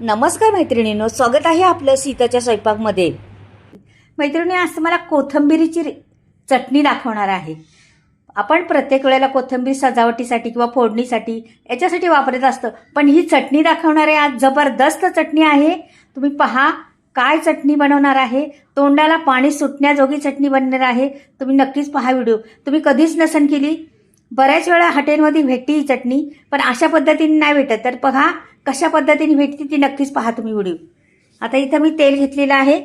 नमस्कार मैत्रिणींनो, स्वागत आहे आपलं सीताच्या स्वयंपाकमध्ये. मैत्रिणी, आज मला कोथिंबीरीची चटणी दाखवणार आहे. आपण प्रत्येक वेळेला कोथिंबीर सजावटीसाठी किंवा फोडणीसाठी याच्यासाठी वापरत असतो, पण ही चटणी दाखवणार आहे. आज जबरदस्त चटणी आहे. तुम्ही पहा काय चटणी बनवणार आहे. तोंडाला पाणी सुटण्याजोगी चटणी बनणार आहे. तुम्ही नक्कीच पहा व्हिडिओ. तुम्ही कधीच नसन केली. बऱ्याच वेळा हॉटेलमध्ये भेटते ही चटणी, पण अशा पद्धतीने नाही भेटत. तर पहा कशा पद्धतीने भेटते ती नक्कीच पहा तुम्ही व्हिडिओ. आता इथं मी तेल घेतलेलं आहे.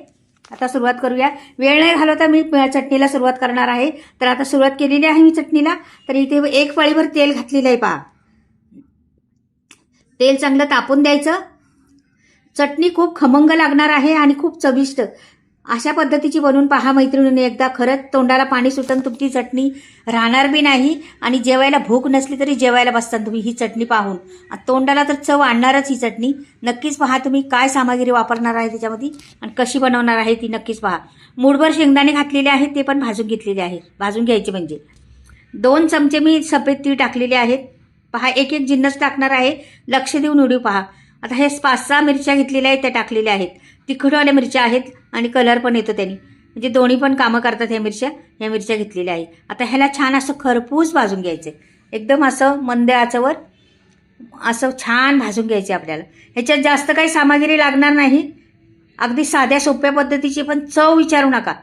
आता सुरुवात करूया. वेळ नाही घालवता मी चटणीला सुरुवात करणार आहे. तर आता सुरुवात केलेली आहे मी चटणीला. तर इथे एक पळीभर तेल घातलेलं आहे पहा. तेल चांगलं तापून द्यायचं. चटणी खूप खमंग लागणार आहे आणि खूप चविष्ट अशा पद्धतीची बनवून पहा मैत्रिणींनी एकदा. खरंच तोंडाला पाणी सुटून तुमची चटणी राहणार बी नाही आणि जेवायला भूक नसली तरी जेवायला बसताना तुम्ही ही चटणी पाहून. तोंडाला तर चव आणणारच ही चटणी. नक्कीच पहा तुम्ही काय सामग्री वापरणार आहे त्याच्यामध्ये आणि कशी बनवणार आहे ती नक्कीच पहा. मूठभर शेंगदाणे घातलेले आहेत, ते पण भाजून घेतलेले आहेत. भाजून घ्यायचे म्हणजे 2 चमचे मी सफेद तीळ टाकलेले आहेत. पहा एक एक जिन्नस टाकणार आहे. लक्ष देऊन व्हिडिओ पहा. आता हे 5-6 मिरच्या घेतलेल्या आहेत, त्या टाकलेल्या आहेत. तिखटवाल्या मिरच्या आहेत आणि कलर पण येतो त्यांनी, म्हणजे दोन्ही पण कामं करतात ह्या मिरच्या घेतलेल्या आहेत. आता ह्याला छान असं खरपूस भाजून घ्यायचं. एकदम असं मंद आचेवर असं छान भाजून घ्यायचे आपल्याला. ह्याच्यात जास्त काही सामग्री लागणार नाही. अगदी साध्या सोप्या पद्धतीची, पण चव विचारू नका.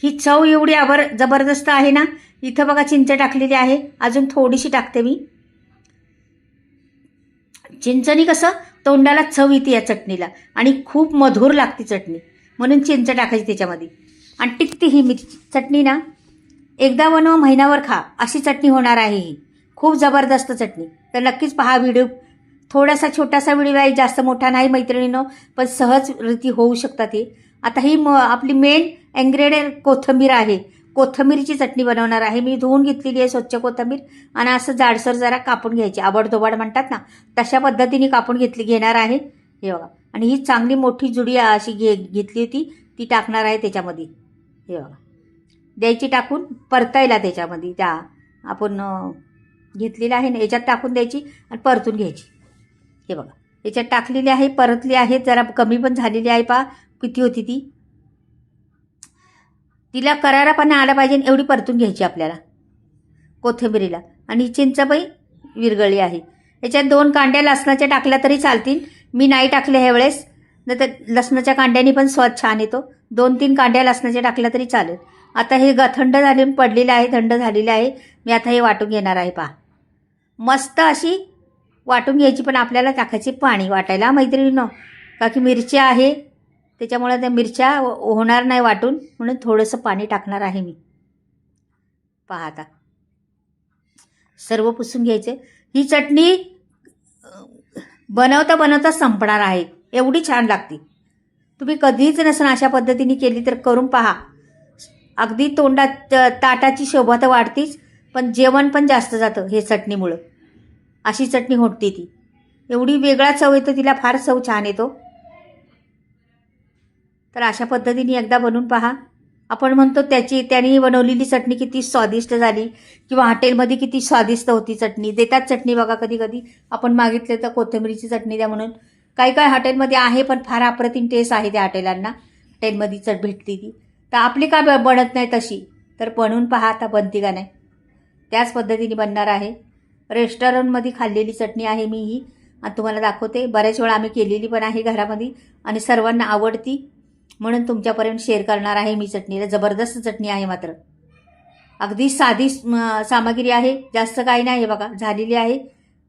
ही चव एवढी जबरदस्त आहे ना. इथं बघा चिंच टाकलेली आहे. अजून थोडीशी टाकते मी. चिंचणी कसं तोंडाला चव येते या चटणीला आणि खूप मधुर लागते चटणी, म्हणून चिंच टाकायची त्याच्यामध्ये. आणि टिकते ही मिरची चटणी ना. एकदा बनव महिनाभर खा अशी चटणी होणार आहे ही. खूप जबरदस्त चटणी. तर नक्कीच पहा व्हिडिओ. थोडासा छोटासा व्हिडिओ आहे, जास्त मोठा नाही मैत्रिणींनो, पण सहज रीती होऊ शकतात ही. आता ही आपली मेन इन्ग्रेडियंट कोथिंबीर आहे. कोथिंबीरची चटणी बनवणार आहे मी. धुवून घेतलेली आहे स्वच्छ कोथिंबीर आणि असं जाडसर जरा कापून घ्यायची. आबडधोबड म्हणतात ना, तशा पद्धतीने कापून घेणार आहे. हे बघा. आणि ही चांगली मोठी जुडी अशी घेतली होती, ती टाकणार आहे त्याच्यामध्ये. हे बघा. द्यायची टाकून परतायला त्याच्यामध्ये त्या आपण घेतलेलं आहे ना याच्यात टाकून द्यायची आणि परतून घ्यायची. हे बघा याच्यात टाकलेली आहे, परतली आहे. जरा कमी पण झालेली आहे. पहा किती होती ती. तिला करारापणा आला पाहिजे एवढी परतून घ्यायची आपल्याला कोथिंबीरीला. आणि चिंचबाई विरगळली आहे. याच्यात 2 कांड्या लसणाच्या टाकल्या तरी चालतील. मी नाही टाकल्या ह्या वेळेस, नाही तर लसणाच्या कांड्यानी पण स्वाद छान येतो. 2-3 कांड्या लसणाच्या टाकल्या तरी चालेल. आता हे थंड झाले पडलेलं आहे, थंड झालेलं आहे. मी आता हे वाटून घेणार आहे. पहा मस्त अशी वाटून घ्यायची, पण आपल्याला टाकायची पाणी वाटायला मैत्रिणींनो, का की मिरच्या आहे त्याच्यामुळे त्या मिरच्या होणार नाही वाटून, म्हणून थोडंसं पाणी टाकणार आहे मी. पहा आता सर्व पुसून घ्यायचे. ही चटणी बनवता बनवता संपणार आहे, एवढी छान लागते. तुम्ही कधीच नसन अशा पद्धतीने केली तर करून पहा. अगदी तोंडात ताटाची शोभा तर वाढतीच, पण जेवण पण जास्त जातं हे चटणीमुळं. अशी चटणी होते ती. एवढी वेगळा चव येतो तिला, फार चव छान येतो. तर अशा पद्धतीने एकदा बनवून पहा. आपण म्हणतो त्याने बनवलेली चटणी किती स्वादिष्ट झाली, किंवा हॉटेलमध्ये किती स्वादिष्ट होती चटणी. देतात चटणी बघा कधी कधी. आपण मागितलं तर कोथिंबीरीची चटणी द्या म्हणून. काही हॉटेलमध्ये आहे, पण फार अप्रतिम टेस्ट आहे त्या हॉटेलांना. हॉटेलमध्ये भेटली ती. तर आपली का बनत नाही तशी, तर बनवून पहा आता बनती का नाही. त्याच पद्धतीने बनणार आहे. रेस्टॉरंटमध्ये खाल्लेली चटणी आहे मी ही, आणि तुम्हाला दाखवते. बऱ्याच वेळा आम्ही केलेली पण आहे घरामध्ये आणि सर्वांना आवडती, म्हणून तुमच्यापर्यंत शेअर करणार आहे मी चटणीला. जबरदस्त चटणी आहे मात्र. अगदी साधी सामग्री आहे, जास्त काही नाही. बघा झालेली आहे.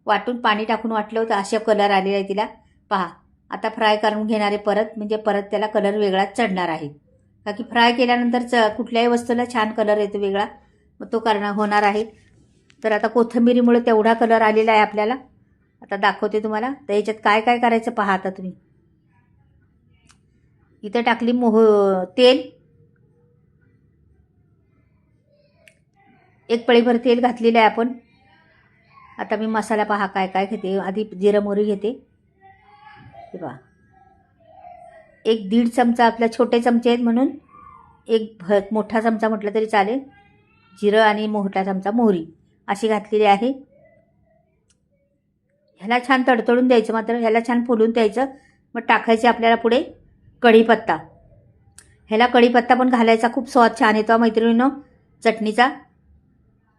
वाटून पाणी टाकून वाटलं होतं, अशा कलर आलेला आहे तिला. पहा आता फ्राय करून घेणार आहे परत, म्हणजे परत त्याला कलर वेगळाच चढणार आहे. का की फ्राय केल्यानंतर कुठल्याही वस्तूला छान कलर येतो वेगळा, मग तो होणार आहे. तर आता कोथिंबीरीमुळे तेवढा कलर आलेला आहे आपल्याला. आता दाखवते तुम्हाला. तर याच्यात काय काय करायचं पहा आता तुम्ही. इथं टाकली तेल. 1 पळीभर तेल घातलेलं आहे आपण. आता मी मसाला पहा काय काय घेते. आधी जिरं मोहरी घेते. हे पहा 1-1.5 चमचा, आपल्या छोटे चमचे आहेत म्हणून 1 मोठा चमचा म्हटलं तरी चालेल जिरं, आणि मोठा चमचा मोहरी अशी घातलेली आहे. ह्याला छान तडतडून द्यायचं, मात्र ह्याला छान फुलून द्यायचं. मग टाकायचे आपल्याला पुढे कढीपत्ता. ह्याला कढीपत्ता पण घालायचा, खूप स्वाद छान येतो मैत्रिणींनो चटणीचा.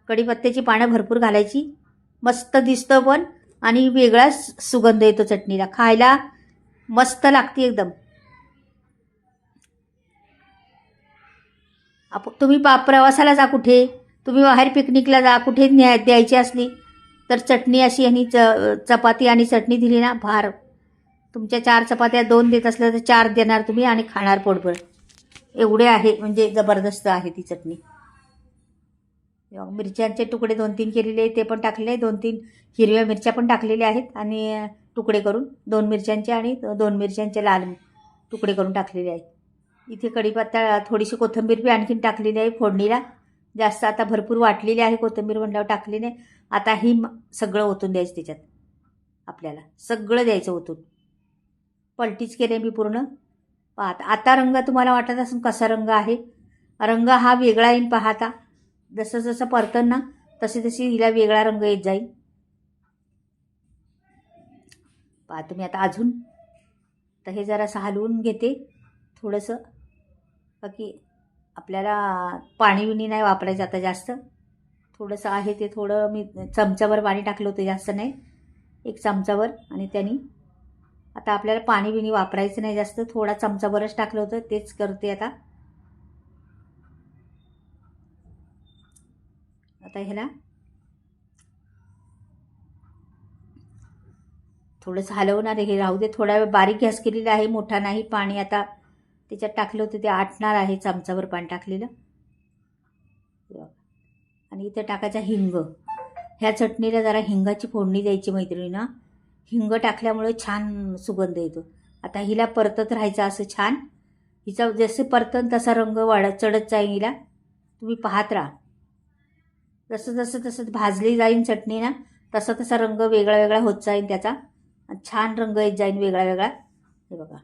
कढीपत्त्याची पानं भरपूर घालायची, मस्त दिसतं पण आणि वेगळाच सुगंध येतो चटणीला, खायला मस्त लागते एकदम. तुम्ही प्रवासाला जा, कुठे तुम्ही बाहेर पिकनिकला जा, कुठे द्यायची असली तर चटणी अशी आणि चपाती आणि चटणी दिली ना, फार. तुमच्या 4 चपात्या 2 देत असल्या तर 4 देणार तुम्ही आणि खाणार पोटभर. एवढे आहे, म्हणजे जबरदस्त आहे ती चटणी. मिरच्यांचे तुकडे 2-3 केलेले ते पण टाकलेले, 2-3 हिरव्या मिरच्या पण टाकलेल्या आहेत आणि तुकडे करून 2 मिरच्यांचे आणि 2 मिरच्यांचे लाल तुकडे करून टाकलेले आहेत. इथे कढीपत्ता, थोडीशी कोथिंबीर बी आणखीन टाकलेली आहे फोडणीला. जास्त आता भरपूर वाटलेली आहे कोथिंबीर म्हटल्यावर टाकली नाही. आता ही सगळं ओतून द्यायचं त्याच्यात, आपल्याला सगळं द्यायचं ओतून. पलटीच केले मी पूर्ण. पाहता आता रंग तुम्हाला वाटत असून कसा रंग आहे. रंग हा वेगळा येईल पाहता. जसं जसं परतन ना तशी तशी हिला वेगळा रंग येत जाईल. पहा तुम्ही आता अजून. तर हे जरासं हलवून घेते थोडंसं, बाकी आपल्याला पाणी बिणी नाही वापरायचं आता जास्त. थोडंसं आहे ते, थोडं मी चमचाभर पाणी टाकलं होतं, जास्त नाही, 1 चमचाभर. आणि त्यांनी आता आपल्याला पाणी बिणी वापरायचं नाही जास्त, थोडा चमचाभरच टाकलं होतं, तेच करते आता. आता ह्याला थोडंसं हलवणार आहे, हे राहू दे. थोडा वेळ बारीक गॅस केलेला आहे, मोठा नाही. पाणी आता त्याच्यात टाकलं होतं ते आटणार आहे, चमचाभर पाणी टाकलेलं. आणि इथं टाकायचा हिंग. ह्या चटणीला जरा हिंगाची फोडणी द्यायची मैत्रिणींना. हिंग टाकल्यामुळे छान सुगंध येतो. आता हिला परतत राहायचं असं छान. हिचा जसे परतन तसा रंग चढत जाईल हिला, तुम्ही पाहत राहा. जसं जसं तसं भाजली जाईल चटणी ना, तसा तसा रंग वेगळा वेगळा होत जाईल त्याचा, छान रंग येत जाईल वेगळा वेगळा. हे बघा,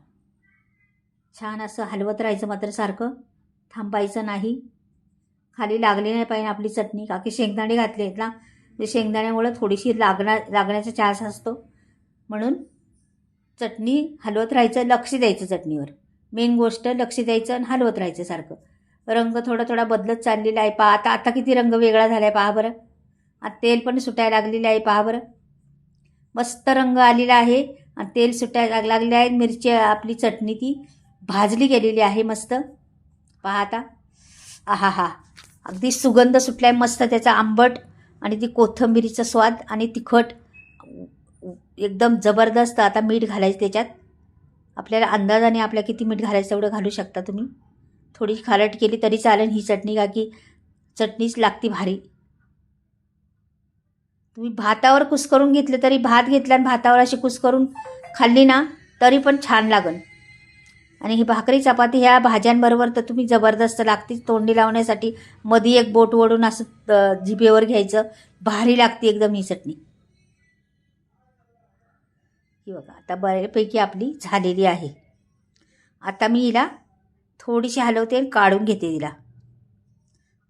छान असं हलवत राहायचं मात्र सारखं, थांबायचं नाही. खाली लागली नाही पाहिजे आपली चटणी, का की शेंगदाणे घातले आहेत ना, ते शेंगदाण्यामुळे थोडीशी लागण्याचा चान्स असतो. म्हणून चटणी हलवत राहायचं, लक्ष द्यायचं चटणीवर. मेन गोष्ट लक्ष द्यायचं आणि हलवत राहायचं सारखं. रंग थोडा थोडा बदलत चाललेला आहे. पहा आता किती रंग वेगळा झाला आहे, पहा बरं. आता तेल पण सुटायला लागलेलं आहे, पहा बरं. मस्त रंग आलेला आहे आणि तेल सुटायला लागले आहे. मिरची आपली चटणी ती भाजली गेलेली आहे मस्त. पहा आता, आहा हा, अगदी सुगंध सुटलाय मस्त त्याचा, आंबट आणि ती कोथिंबीरीचा स्वाद आणि तिखट एकदम जबरदस्त. आता मीठ घालायचं त्याच्यात, आपल्याला अंदाजाने आपल्या किती मीठ घालायचं तेवढं घालू शकता तुम्ही. थोडी खारट केली तरी चालेल ही चटणी, का की चटणीच लागती भारी. तुम्ही भातावर कुस्करून घेतले तरी, भात घेतला आणि भातावर अशी कुस्करून खाल्ली ना तरी पण छान लागन. आणि ही भाकरी चपाती ह्या भाज्यांबरोबर तर तुम्ही जबरदस्त लागतीच. तोंडी लावण्यासाठी मध्ये एक बोट ओढून असं जिभेवर घ्यायचं, भारी लागते एकदम ही चटणी. ही बघा आता बऱ्यापैकी आपली झालेली आहे. आता मी हिला थोडीशी हलवते आणि काढून घेते तिला.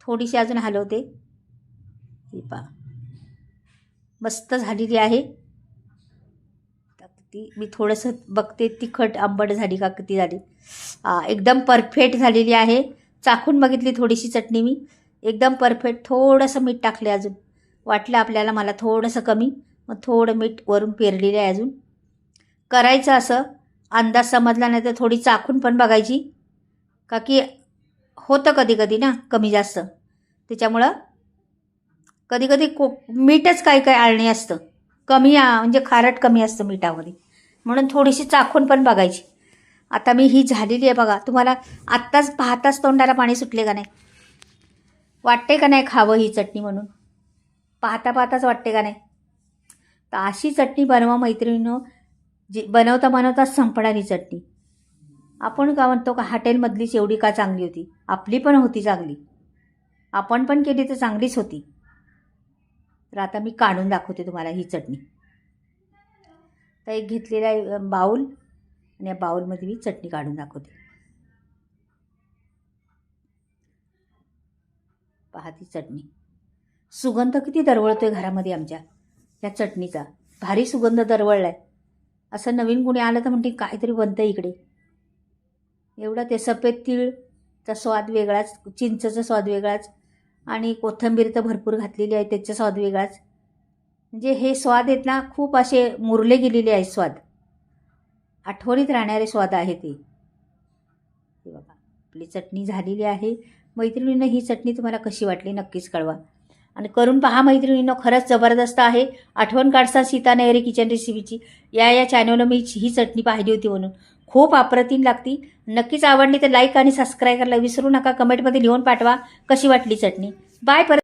थोडीशी अजून हलवते. ही पहा मस्त झालेली आहे. ती मी थोडंसं बघते तिखट आंबट झाली का किती झाली. एकदम परफेक्ट झालेली आहे. चाखून बघितली थोडीशी चटणी मी, एकदम परफेक्ट. थोडंसं मीठ टाकले अजून, वाटलं आपल्याला मला थोडंसं कमी, मग थोडं मीठ वरून पेरलेलं आहे अजून. करायचं असं, अंदाज समजला नाही तर थोडी चाखून पण बघायची, का की होतं कधी कधी ना कमी जास्त. त्याच्यामुळं कधी कधी मीठच काय काय आळणी असतं, कमी म्हणजे खारट कमी असतं मिठामध्ये, म्हणून थोडीशी चाखून पण बघायची. आता मी ही झालेली आहे बघा. तुम्हाला आत्ताच पाहताच तोंडाला पाणी सुटले का नाही, वाटते का नाही खावं ही चटणी म्हणून, पाहता पाहताच वाटते का नाही. तर अशी चटणी बनवा मैत्रिणींनो, जी बनवता बनवताच संपणार ही चटणी. आपण का म्हणतो का हॉटेलमधलीच एवढी का चांगली होती, आपली पण होती चांगली, आपण पण केली तर चांगलीच होती. तर आता मी काढून दाखवते तुम्हाला ही चटणी. तर एक घेतलेला आहे बाऊल, आणि या बाऊलमध्ये मी चटणी काढून दाखवते. पहा ती चटणी, सुगंध किती दरवळतोय घरामध्ये आमच्या या चटणीचा, भारी सुगंध दरवळलाय. असं नवीन कोणी आलं तर म्हणते काहीतरी बनतं इकडे. एवढं ते सफेद तीळचा स्वाद वेगळाच, चिंचचा स्वाद वेगळाच आणि कोथिंबीर तर भरपूर घातलेली आहे त्याचा स्वाद वेगळाच. म्हणजे हे स्वाद आहेत ना खूप असे मुरले गेलेले आहेत स्वाद. आठवणीत राहणारे स्वाद आहे ते. हे बघा आपली चटणी झालेली आहे. मैत्रिणींनो ही चटणी तुम्हाला कशी वाटली नक्कीच कळवा आणि करून पहा मैत्रिणींनो, खरंच जबरदस्त आहे. आठवण काढसा सीता नयरे किचन रेसिपीची. या चॅनलला मी ही चटणी पाहिली होती म्हणून खूप अप्रतिम लागती. नक्कीच आवडली तर लाईक आणि सबस्क्राईब करायला विसरू नका. कमेंटमध्ये लिहून पाठवा कशी वाटली चटणी. बाय. परत